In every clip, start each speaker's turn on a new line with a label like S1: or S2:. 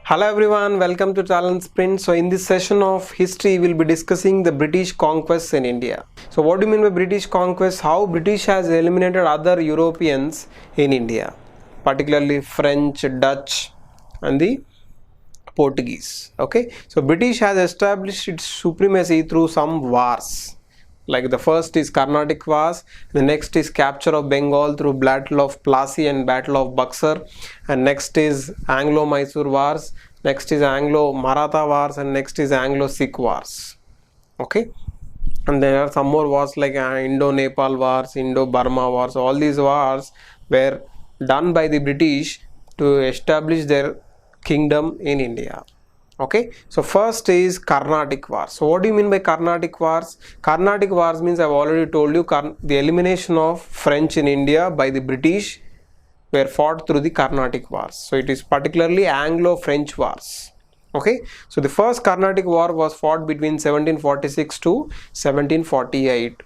S1: Hello everyone, welcome to Talent Sprint. So in this session of history, we'll be discussing the British conquests in India. So what do you mean by British conquest? How British has eliminated other Europeans in India, particularly French, Dutch and the Portuguese. Okay, so British has established its supremacy through some wars. Like the first is Carnatic Wars, the next is capture of Bengal through Battle of Plassey and Battle of Buxar, and next is Anglo-Mysore Wars, next is Anglo-Maratha Wars, and next is Anglo-Sikh Wars. Okay, and there are some more wars like Indo-Nepal Wars, Indo-Burma Wars. All these wars were done by the British to establish their kingdom in India. Okay, so first is Carnatic Wars. So what do you mean by Carnatic Wars? Carnatic Wars means I've already told you the elimination of French in India by the British were fought through the Carnatic Wars. So it is particularly Anglo-French Wars. Okay, so the first Carnatic War was fought between 1746 to 1748.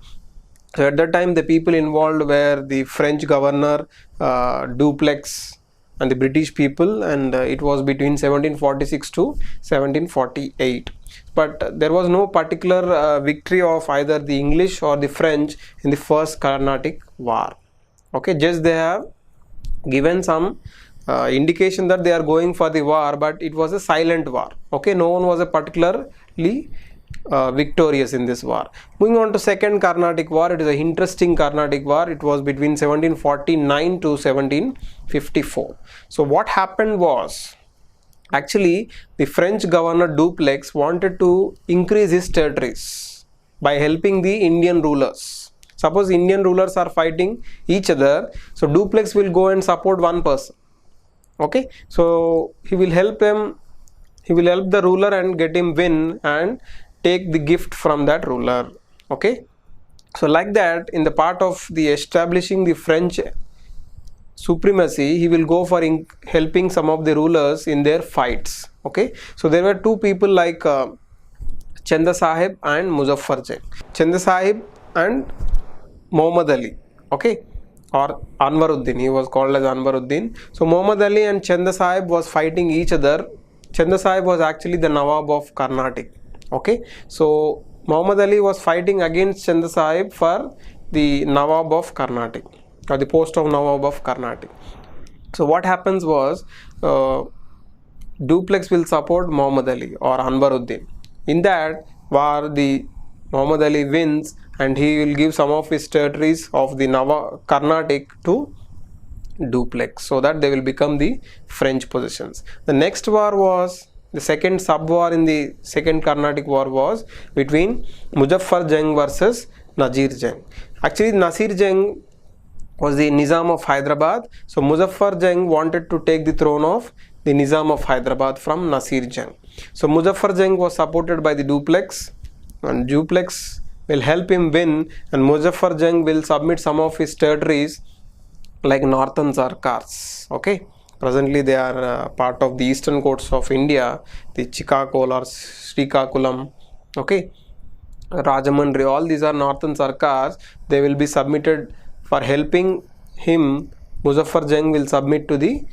S1: So at that time the people involved were the French governor Dupleix and the British people, and it was between 1746 to 1748. But there was no particular victory of either the English or the French in the first Carnatic War. Okay, just they have given some indication that they are going for the war, but it was a silent war. Okay, no one was particularly victorious in this war. Moving on to second Carnatic War, it is an interesting Carnatic War. It was between 1749 to 1754. So what happened was, actually the French governor Dupleix wanted to increase his territories by helping the Indian rulers. Suppose Indian rulers are fighting each other, so Dupleix will go and support one person. Okay, so he will help them, he will help the ruler and get him win and take the gift from that ruler. Okay, so like that, in the part of the establishing the French supremacy, he will go for helping some of the rulers in their fights. Okay, so there were two people like Chanda Sahib and Muzaffar Jang. Chanda Sahib and Muhammad Ali. Okay, or Anwaruddin, he was called as Anwaruddin. So Muhammad Ali and Chanda Sahib was fighting each other. Chanda Sahib was actually the Nawab of Carnatic. Okay, so Muhammad Ali was fighting against Chanda Sahib for the Nawab of Carnatic, or the post of Nawab of Carnatic. So what happens was, Dupleix will support Muhammad Ali or Anwaruddin. In that war, the Muhammad Ali wins and he will give some of his territories of the Carnatic to Dupleix, so that they will become the French possessions. The next war was the second sub-war in the second Carnatic War was between Muzaffar Jang versus Nasir Jang. Actually, Nasir Jang was the Nizam of Hyderabad. So Muzaffar Jang wanted to take the throne of the Nizam of Hyderabad from Nasir Jang. So Muzaffar Jang was supported by the Dupleix, and Dupleix will help him win, and Muzaffar Jang will submit some of his territories like Northern Sarkars. Okay, presently they are part of the eastern coasts of India, the Chikakol or Srikakulam, okay, Rajamandri, all these are Northern Sarkars. They will be submitted for helping him. Muzaffar Jang will submit to the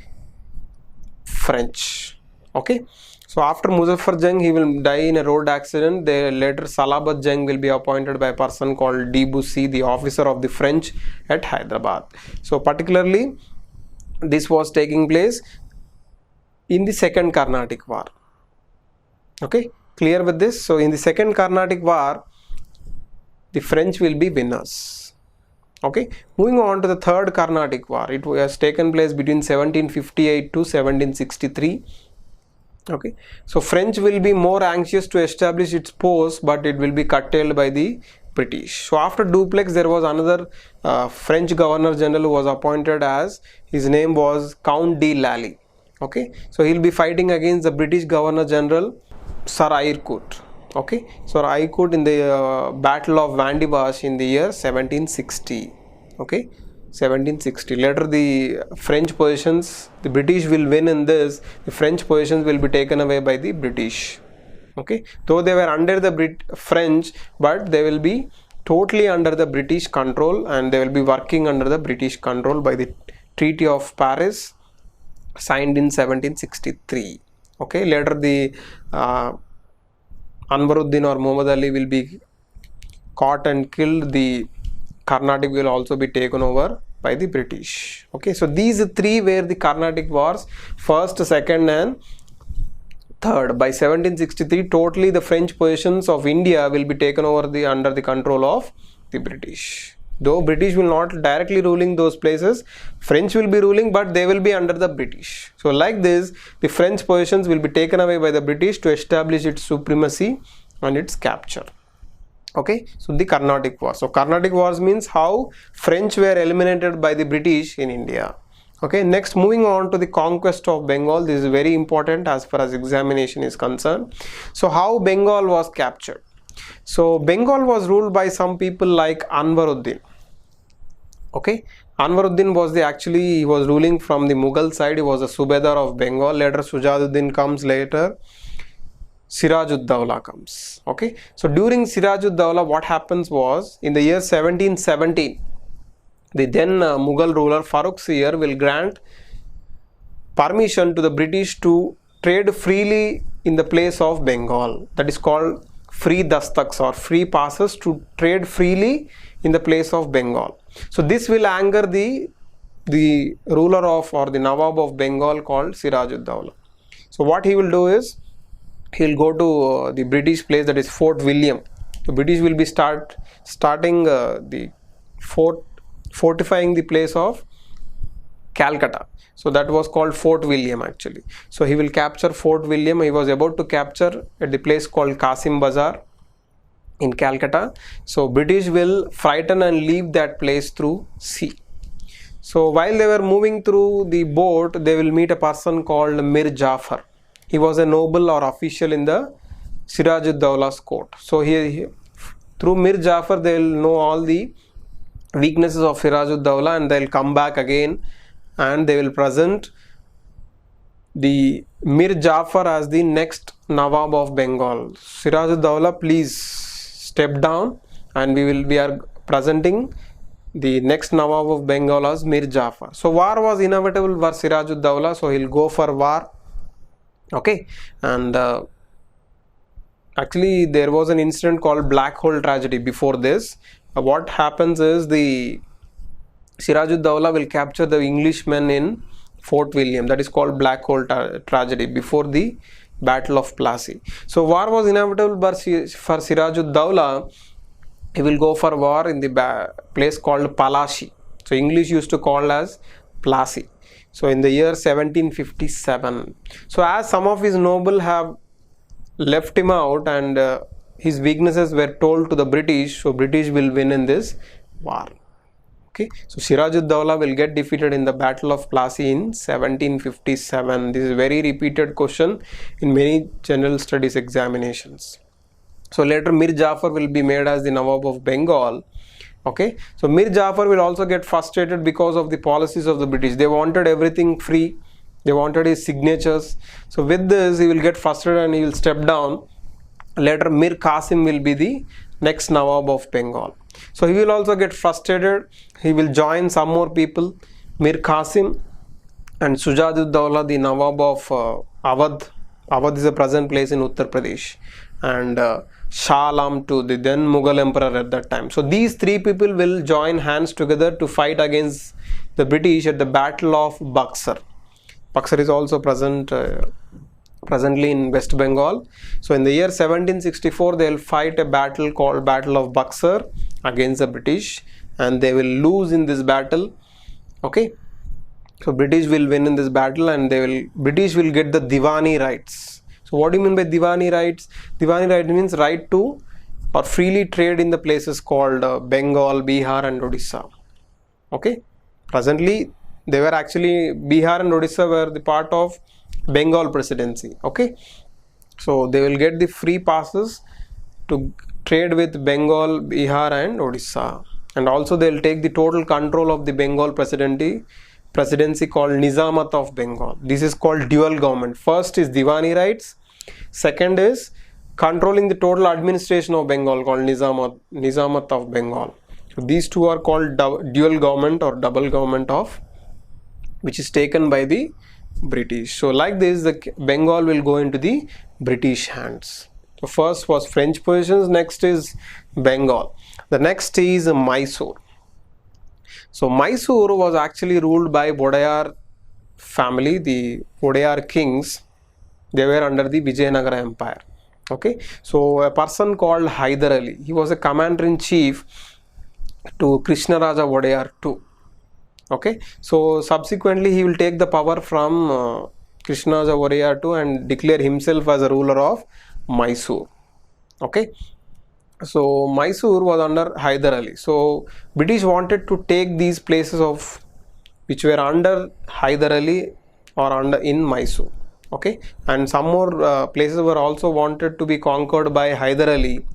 S1: French. Okay, so after Muzaffar Jang, he will die in a road accident. Later Salabat Jang will be appointed by a person called Debussy, the officer of the French at Hyderabad. So particularly this was taking place in the second Carnatic War. Okay, clear with this? So in the second Carnatic War, the French will be winners. Okay, moving on to the third Carnatic War. It has taken place between 1758 to 1763. Okay, so French will be more anxious to establish its post, but it will be curtailed by the British. So after Dupleix, there was another French governor general who was appointed as, his name was Count de Lally. Okay, so he'll be fighting against the British governor general Sir Eyrecourt. Okay, Sir Eyrecourt in the battle of Vandivash in the year 1760. Okay, 1760. Later the French positions, the British will win in this, the French positions will be taken away by the British. Okay, though they were under the French, but they will be totally under the British control, and they will be working under the British control by the Treaty of Paris signed in 1763. Okay, later the Anwaruddin or Muhammad Ali will be caught and killed. The Carnatic will also be taken over by the British. Okay, so these three were the Carnatic wars, first, second and third. By 1763, totally the French possessions of India will be taken over under the control of the British. Though British will not directly ruling those places, French will be ruling, but they will be under the British. So like this, the French possessions will be taken away by the British to establish its supremacy and its capture. Okay, so the Carnatic Wars. So Carnatic Wars means how French were eliminated by the British in India. Okay, next moving on to the conquest of Bengal. This is very important as far as examination is concerned. So how Bengal was captured? So Bengal was ruled by some people like Anwaruddin. Okay, Anwaruddin was he was ruling from the Mughal side. He was a Subedar of Bengal. Later Shujaduddin comes later. Siraj-ud-Dawla comes. Okay, so during Siraj-ud-Dawla, what happens was, in the year 1717, the then Mughal ruler Farrukh Sir will grant permission to the British to trade freely in the place of Bengal. That is called free dastaks or free passes to trade freely in the place of Bengal. So this will anger the ruler of or the Nawab of Bengal called Siraj-ud-Dawla. So what he will do is, he will go to the British place, that is Fort William. The British will be starting the fortifying the place of Calcutta. So that was called Fort William actually. So he will capture Fort William. He was about to capture at the place called Kasim Bazar in Calcutta. So British will frighten and leave that place through sea. So while they were moving through the boat, they will meet a person called Mir Jafar. He was a noble or official in the Siraj-ud-Dawla's court. So through Mir Jafar, they will know all the weaknesses of Siraj-ud-Dawla, and they will come back again and they will present the Mir Jafar as the next Nawab of Bengal. Siraj-ud-Dawla, please step down, and we are presenting the next Nawab of Bengal as Mir Jafar. So war was inevitable for Siraj-ud-Dawla, so he'll go for war. Okay, and actually there was an incident called Black Hole tragedy before this. What happens is, the Siraj-ud-Dawla will capture the Englishmen in Fort William. That is called Black Hole tragedy before the Battle of Plassey. So war was inevitable for Siraj-ud-Dawla. He will go for war in the place called Palashi. So English used to call as Plassey. So in the year 1757. So as some of his nobles have left him out and his weaknesses were told to the British, so British will win in this war. Okay, so Siraj-ud-Dawla will get defeated in the Battle of Plassey in 1757. This is a very repeated question in many general studies examinations. So later Mir Jafar will be made as the Nawab of Bengal. Okay, so Mir Jafar will also get frustrated because of the policies of the British. They wanted everything free. They wanted his signatures. So with this, he will get frustrated and he will step down. Later Mir Qasim will be the next Nawab of Bengal. So he will also get frustrated. He will join some more people, Mir Qasim and Shujaduddaulah, the Nawab of Awadh. Awadh is a present place in Uttar Pradesh, and Shah Alam too, the then Mughal emperor at that time. So these three people will join hands together to fight against the British at the Battle of Buxar. Buxar is also presently in West Bengal. So in the year 1764, they will fight a battle called Battle of Buxar against the British, and they will lose in this battle. Okay, so British will win in this battle, and British will get the Diwani rights. So what do you mean by Diwani rights? Diwani right means right to or freely trade in the places called Bengal, Bihar and Odisha. Okay, presently they were actually, Bihar and Odisha were the part of Bengal presidency. Okay, so they will get the free passes to trade with Bengal, Bihar and Odisha, and also they will take the total control of the Bengal presidency called Nizamat of Bengal. This is called dual government. First is Diwani rights, second is controlling the total administration of Bengal called Nizamat of Bengal. So these two are called dual government or double government of, which is taken by the British. So like this, the Bengal will go into the British hands. So first was French possessions, next is Bengal. The next is Mysore. So Mysore was actually ruled by Wadayar family, the Wadayar kings. They were under the Vijayanagara Empire. Okay, so a person called Hyder Ali, he was a commander-in-chief to Krishnaraja Wadayar II. Okay, so subsequently he will take the power from Krishnaraja Wadayar II and declare himself as a ruler of Mysore. Okay, so Mysore was under Hyder Ali. So British wanted to take these places of which were under Hyder Ali or under in Mysore. Okay, and some more places were also wanted to be conquered by Hyder Ali,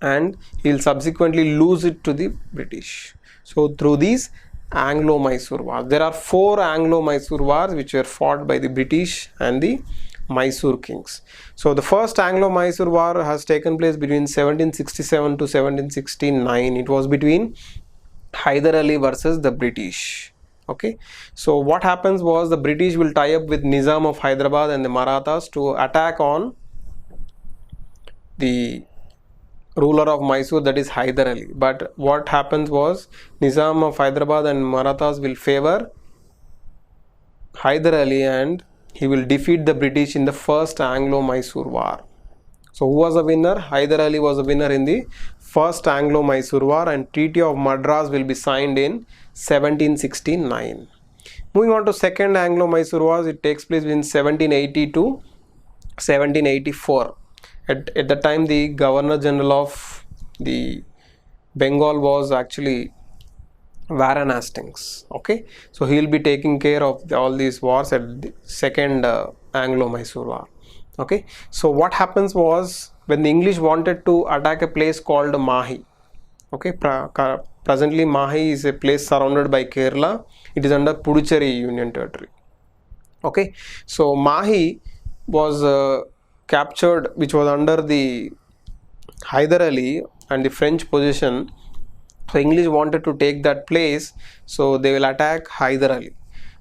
S1: and he will subsequently lose it to the British. So through these Anglo-Mysore wars, there are 4 Anglo-Mysore wars which were fought by the British and the Mysore kings. So the first Anglo-Mysore war has taken place between 1767 to 1769. It was between Hyder Ali versus the British. Okay, so what happens was the British will tie up with Nizam of Hyderabad and the Marathas to attack on the ruler of Mysore, that is Hyder Ali. But what happens was Nizam of Hyderabad and Marathas will favor Hyder Ali and he will defeat the British in the first Anglo-Mysore war. So who was the winner? Hyder Ali was the winner in the first Anglo-Mysore war, and Treaty of Madras will be signed in 1769. Moving on to second Anglo-Mysore wars, it takes place in 1780 to 1784. At the time, the Governor General of the Bengal was actually Warren Hastings. Okay, so he will be taking care of all these wars at the second Anglo-Mysore war. Okay, so what happens was when the English wanted to attack a place called Mahi. Okay, presently Mahi is a place surrounded by Kerala. It is under Puducherry Union Territory. Okay, so Mahi was captured, which was under the Hyder Ali and the French possession. So English wanted to take that place, so they will attack Hyder Ali.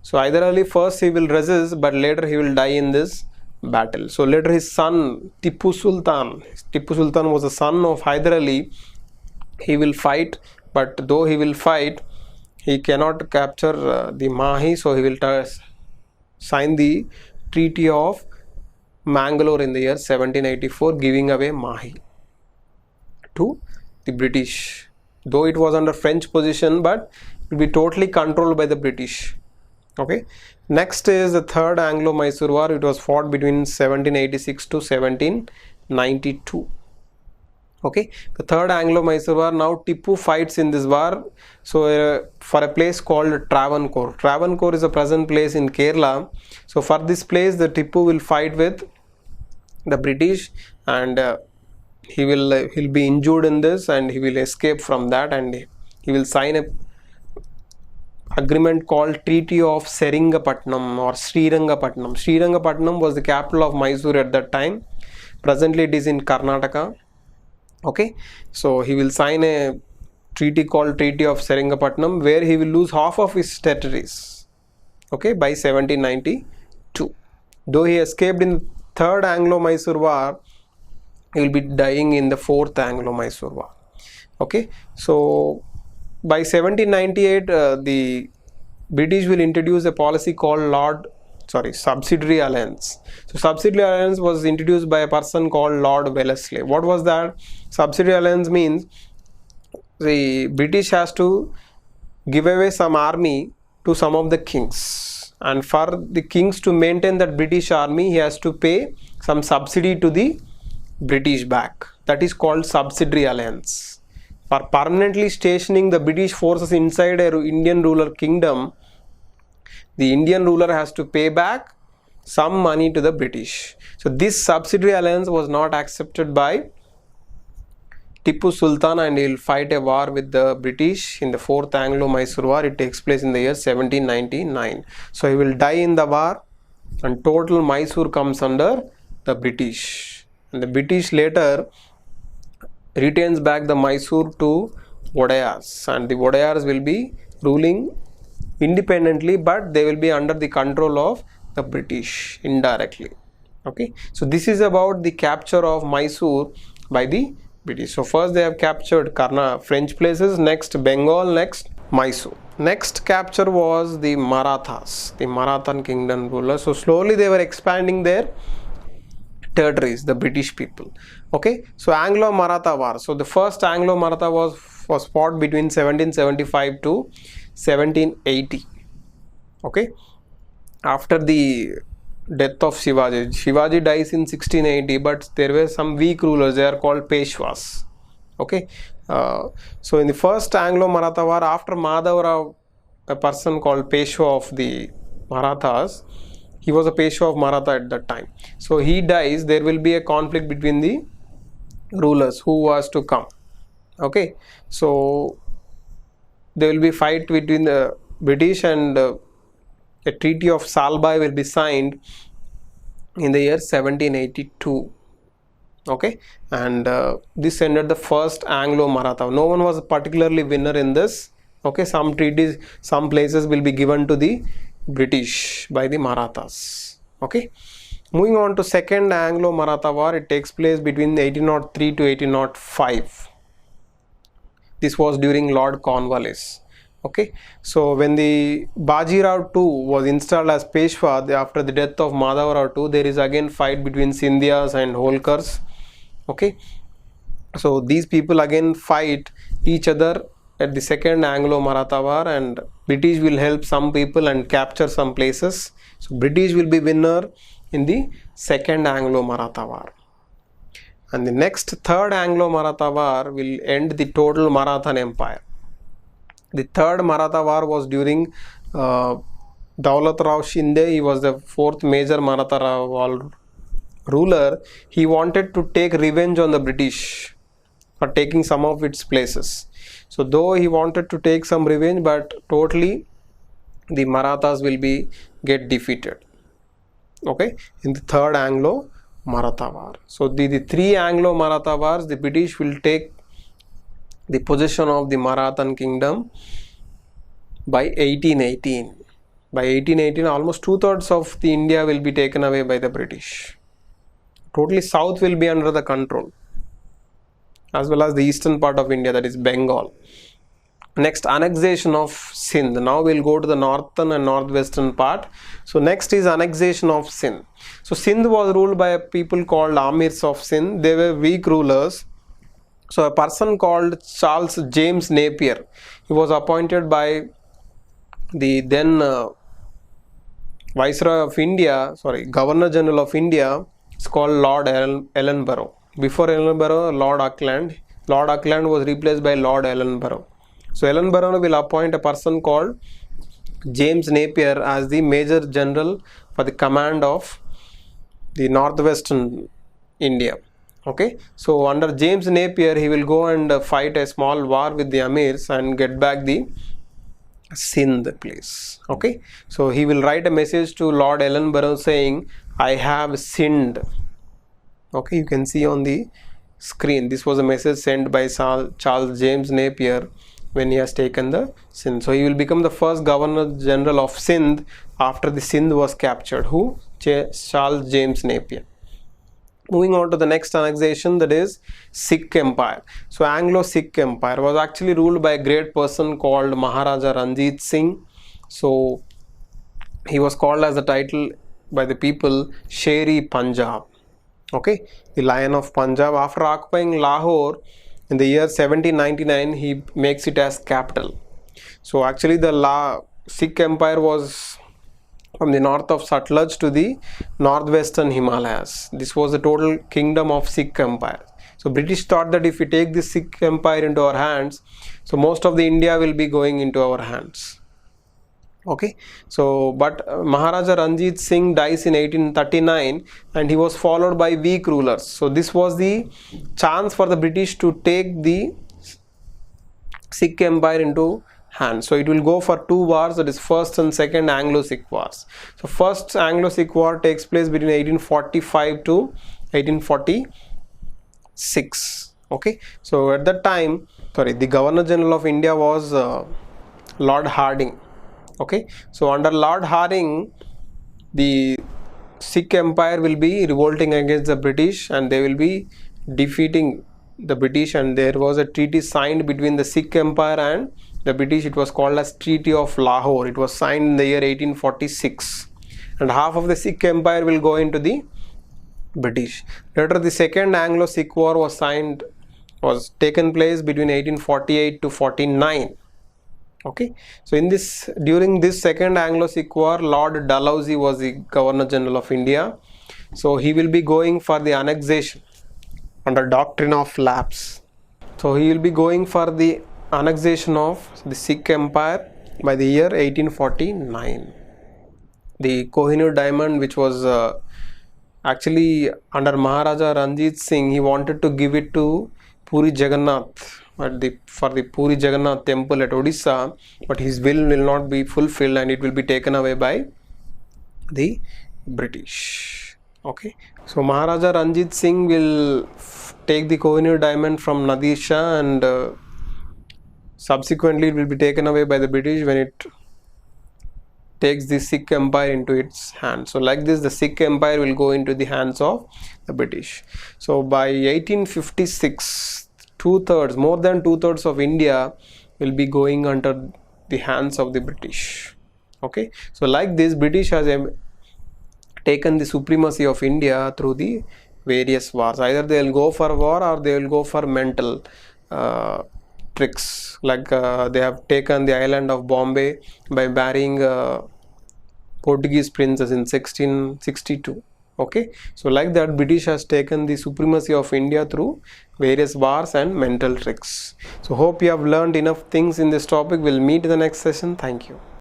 S1: So Hyder Ali first he will resist, but later he will die in this battle. So later his son Tipu Sultan was the son of Hyder Ali. He will fight, but though he will fight, he cannot capture the Mahi, so he will sign the Treaty of Mangalore in the year 1784, giving away Mahi to the British. Though it was under French possession, but it will be totally controlled by the British. Okay. Next is the third Anglo-Mysore war. It was fought between 1786 to 1792. Okay. The third Anglo-Mysore war. Now Tipu fights in this war. So for a place called Travancore. Travancore is a present place in Kerala. So for this place, the Tipu will fight with the British, and he'll be injured in this, and he will escape from that, and he will sign a agreement called Treaty of Seringapatnam or Srirangapatnam. Srirangapatnam was the capital of Mysore at that time. Presently it is in Karnataka. Okay, so he will sign a treaty called Treaty of Seringapatnam, where he will lose half of his territories. Okay, by 1792. Though he escaped in third Anglo-Mysore war, he will be dying in the fourth Anglo-Mysore war. Okay, so by 1798, the British will introduce a policy called Subsidiary Alliance. So Subsidiary Alliance was introduced by a person called Lord Wellesley. What was that? Subsidiary Alliance means the British has to give away some army to some of the kings, and for the kings to maintain that British army, he has to pay some subsidy to the British back. That is called Subsidiary Alliance. For permanently stationing the British forces inside a Indian ruler kingdom, the Indian ruler has to pay back some money to the British. So this Subsidiary Alliance was not accepted by Tipu Sultan, and he will fight a war with the British in the fourth Anglo-Mysore war. It takes place in the year 1799. So he will die in the war, and total Mysore comes under the British. And the British later retains back the Mysore to Wadayars, and the Wadayars will be ruling independently, but they will be under the control of the British indirectly. Okay, so this is about the capture of Mysore by the British. So first they have captured French places, next Bengal, next Mysore. Next capture was the Marathas, the Marathan kingdom rulers. So slowly they were expanding their territories, the British people. Okay, so Anglo-Maratha War. So the first Anglo-Maratha was fought between 1775 to 1780. Okay, after the death of Shivaji. Shivaji dies in 1680, but there were some weak rulers. They are called Peshwas. Okay, so in the first Anglo-Maratha War, after Madhav Rao, a person called Peshwa of the Marathas, he was a Peshwa of Maratha at that time. So he dies. There will be a conflict between the rulers who was to come. Okay, so there will be fight between the British, and a treaty of Salbai will be signed in the year 1782. Okay, and this ended the first Anglo-Maratha. No one was particularly winner in this. Okay, some treaties, some places will be given to the British by the Marathas. Okay, moving on to second Anglo-Maratha War. It takes place between 1803 to 1805. This was during Lord Cornwallis. Okay, so when the Bajirao II was installed as Peshwa after the death of Madhav Rao II, there is again fight between Scindias and Holkars. Okay, so these people again fight each other at the second Anglo-Maratha War, and British will help some people and capture some places. So British will be winner in the second Anglo-Maratha War. And the next third Anglo-Maratha War will end the total Marathan Empire. The third Maratha War was during Daulat Rao Shinde. He was the fourth major Maratha Rao ruler. He wanted to take revenge on the British for taking some of its places. So though he wanted to take some revenge, but totally the Marathas will get defeated. Okay, in the third Anglo-Maratha War. So the three Anglo-Maratha Wars, the British will take the possession of the Marathan kingdom by 1818. By 1818, almost 2/3 of the India will be taken away by the British. Totally south will be under the control, as well as the eastern part of India, that is Bengal. Next, annexation of Sindh. Now we'll go to the northern and northwestern part. So next is annexation of Sindh. So Sindh was ruled by a people called Amirs of Sindh. They were weak rulers. So a person called Charles James Napier, he was appointed by the then Viceroy of India, Governor General of India. It's called Lord Ellenborough. Before Ellenborough, Lord Auckland. Lord Auckland was replaced by Lord Ellenborough. So Ellenborough will appoint a person called James Napier as the Major General for the command of the northwestern India. Okay, so under James Napier, he will go and fight a small war with the Amirs and get back the Sindh place. Okay, so he will write a message to Lord Ellenborough saying, I have sinned. Okay, you can see on the screen, this was a message sent by Charles James Napier when he has taken the Sindh. So he will become the first Governor General of Sindh after the Sindh was captured. Who? Charles James Napier. Moving on to the next annexation, that is Sikh Empire. So Anglo-Sikh Empire was actually ruled by a great person called Maharaja Ranjit Singh. So he was called as the title by the people Sher-e Punjab. Okay, the Lion of Punjab. After occupying Lahore in the year 1799, he makes it as capital. So actually the Sikh Empire was from the north of Satluj to the northwestern Himalayas. This was the total kingdom of Sikh Empire. So British thought that if we take the Sikh Empire into our hands, so most of the India will be going into our hands. Okay, so but Maharaja Ranjit Singh dies in 1839 and he was followed by weak rulers. So this was the chance for the British to take the Sikh Empire into hands. So it will go for two wars, that is first and second Anglo-Sikh wars. So first Anglo-Sikh war takes place between 1845 to 1846. Okay, so at that time, the Governor General of India was Lord Hardinge. Okay, so under Lord Hardinge, the Sikh Empire will be revolting against the British and they will be defeating the British, and there was a treaty signed between the Sikh Empire and the British. It was called as Treaty of Lahore. It was signed in the year 1846, and half of the Sikh Empire will go into the British. Later the second Anglo-Sikh War was taken place between 1848 to 49. Okay, so during this second Anglo-Sikh War, Lord Dalhousie was the Governor General of India. So he will be going for the annexation under doctrine of lapse. So he will be going for the annexation of the Sikh Empire by the year 1849. The Kohinoor diamond, which was actually under Maharaja Ranjit Singh, he wanted to give it to Puri Jagannath for the Puri Jagannath temple at Odisha, but his will not be fulfilled and it will be taken away by the British. Okay, so Maharaja Ranjit Singh will take the Kohinoor diamond from Nadir Shah, and subsequently it will be taken away by the British when it takes the Sikh Empire into its hands. So like this, the Sikh Empire will go into the hands of the British. So by 1856, more than two-thirds of India will be going under the hands of the British. Okay, so like this, British has taken the supremacy of India through the various wars. Either they will go for war or they will go for mental tricks, like they have taken the island of Bombay by marrying Portuguese princess in 1662. Okay, so like that, British has taken the supremacy of India through various wars and mental tricks. So hope you have learned enough things in this topic. We'll meet in the next session. Thank you.